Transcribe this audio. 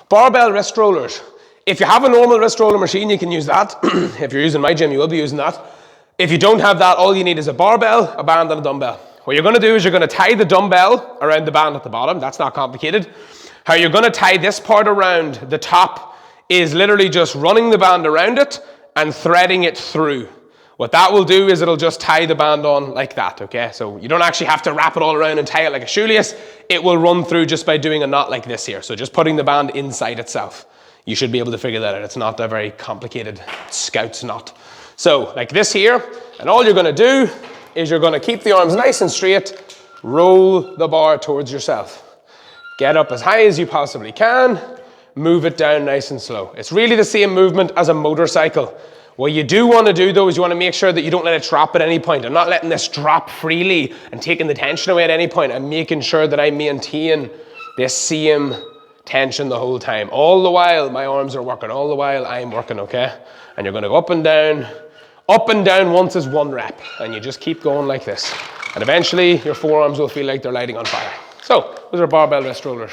Barbell wrist rollers. If you have a normal wrist roller machine, you can use that. If you're using my gym, you will be using that. If you don't have that, all you need is a barbell, a band, and a dumbbell. What you're gonna do is you're gonna tie the dumbbell around the band at the bottom. That's not complicated. How you're gonna tie this part around the top is literally just running the band around it and threading it through. What that will do is it'll just tie the band on like that, okay? So you don't actually have to wrap it all around and tie it like a shoelace. It will run through just by doing a knot like this here. So just putting the band inside itself. You should be able to figure that out. It's not a very complicated Scout's knot. So like this here, and all you're gonna do is you're gonna keep the arms nice and straight, roll the bar towards yourself. Get up as high as you possibly can, move it down nice and slow. It's really the same movement as a motorcycle. What you do want to do though is you want to make sure that you don't let it drop at any point. I'm not letting this drop freely and taking the tension away at any point. I'm making sure that I maintain this same tension the whole time. All the while my arms are working, all the while I'm working, okay? And you're going to go up and down once is 1 rep. And you just keep going like this. And eventually your forearms will feel like they're lighting on fire. So those are barbell wrist rollers.